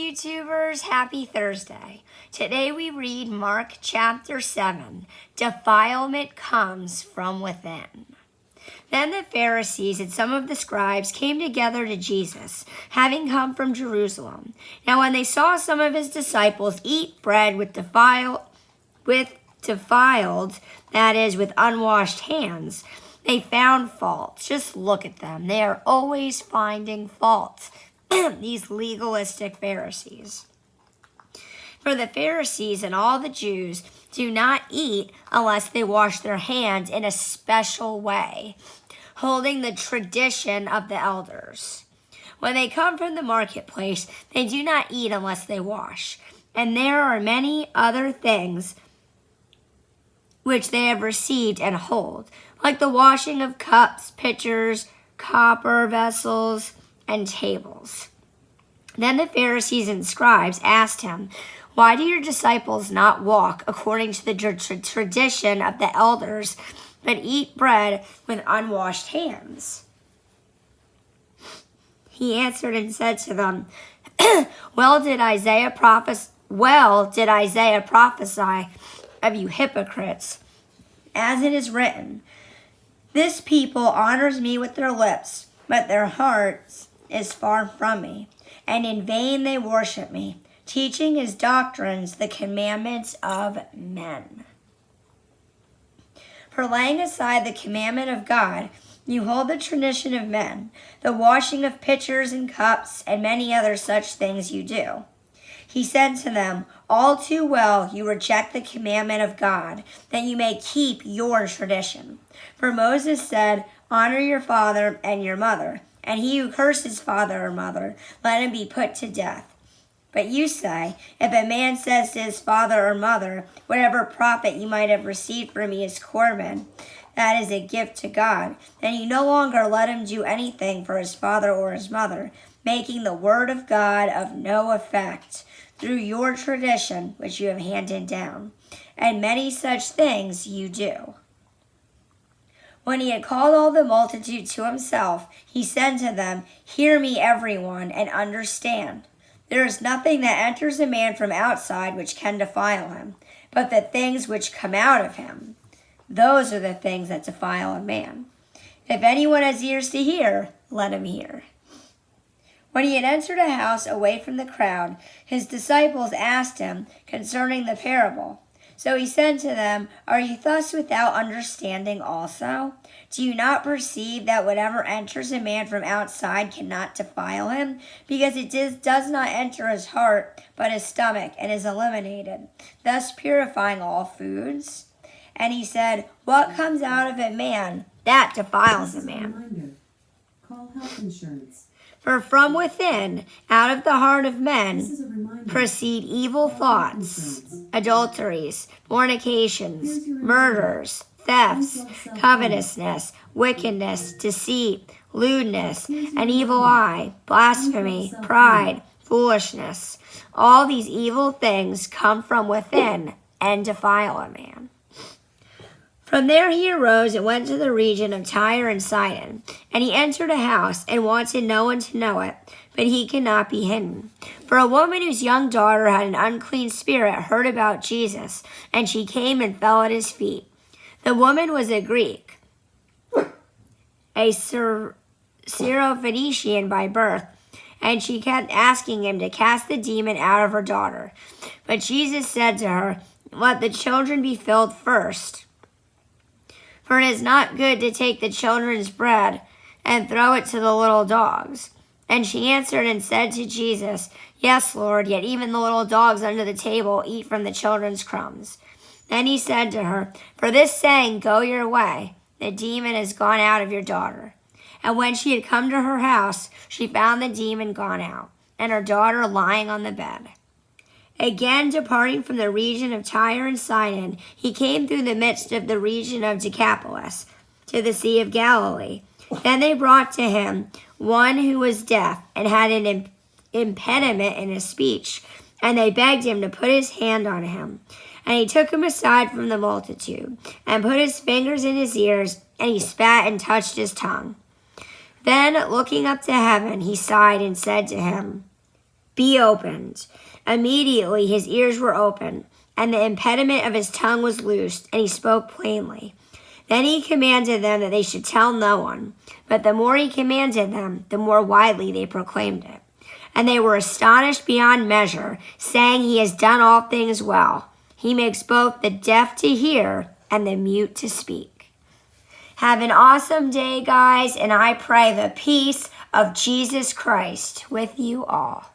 YouTubers, happy Thursday. Today we read Mark chapter 7, Defilement comes from within. Then the Pharisees and some of the scribes came together to Jesus, having come from Jerusalem. Now when they saw some of his disciples eat bread with defiled, that is, with unwashed hands, they found fault. Just look at them. They are always finding fault. These legalistic Pharisees. For the Pharisees and all the Jews do not eat unless they wash their hands in a special way, holding the tradition of the elders. When they come from the marketplace, they do not eat unless they wash. And there are many other things which they have received and hold, like the washing of cups, pitchers, copper vessels, and tables. Then the Pharisees and scribes asked him, "Why do your disciples not walk according to the tradition of the elders, but eat bread with unwashed hands?" He answered and said to them, Well did Isaiah prophesy of you hypocrites, as it is written, This people honors me with their lips, but their hearts is far from me, and in vain they worship me, teaching as doctrines the commandments of men. For laying aside the commandment of God, you hold the tradition of men, the washing of pitchers and cups, and many other such things you do. He said to them, All too well you reject the commandment of God, that you may keep your tradition. For Moses said, Honor your father and your mother, and he who curses father or mother, let him be put to death. But you say, if a man says to his father or mother, Whatever profit you might have received from me is Corban, that is a gift to God, then you no longer let him do anything for his father or his mother, making the word of God of no effect, through your tradition which you have handed down. And many such things you do. When he had called all the multitude to himself, he said to them, Hear me, everyone, and understand. There is nothing that enters a man from outside which can defile him, but the things which come out of him. Those are the things that defile a man. If anyone has ears to hear, let him hear. When he had entered a house away from the crowd, his disciples asked him concerning the parable. So he said to them, Are you thus without understanding also? Do you not perceive that whatever enters a man from outside cannot defile him? Because it does not enter his heart, but his stomach, and is eliminated, thus purifying all foods? And he said, What comes out of a man, that defiles a man. Call health insurance. For from within, out of the heart of men, proceed evil thoughts, adulteries, fornications, murders, thefts, covetousness, wickedness, deceit, lewdness, an evil eye, blasphemy, pride, foolishness. All these evil things come from within and defile a man. From there he arose and went to the region of Tyre and Sidon. And he entered a house and wanted no one to know it, but he could not be hidden. For a woman whose young daughter had an unclean spirit heard about Jesus, and she came and fell at his feet. The woman was a Greek, a Syrophoenician by birth, and she kept asking him to cast the demon out of her daughter. But Jesus said to her, Let the children be filled first. For it is not good to take the children's bread and throw it to the little dogs. And she answered and said to Jesus, Yes, Lord, yet even the little dogs under the table eat from the children's crumbs. Then he said to her, For this saying, go your way. The demon has gone out of your daughter. And when she had come to her house, she found the demon gone out, and her daughter lying on the bed. Again, departing from the region of Tyre and Sidon, he came through the midst of the region of Decapolis to the Sea of Galilee. Then they brought to him one who was deaf and had an impediment in his speech, and they begged him to put his hand on him. And he took him aside from the multitude, and put his fingers in his ears, and he spat and touched his tongue. Then, looking up to heaven, he sighed and said to him, Be opened. Immediately his ears were opened, and the impediment of his tongue was loosed, and he spoke plainly. Then he commanded them that they should tell no one. But the more he commanded them, the more widely they proclaimed it. And they were astonished beyond measure, saying, He has done all things well. He makes both the deaf to hear and the mute to speak. Have an awesome day, guys, and I pray the peace of Jesus Christ with you all.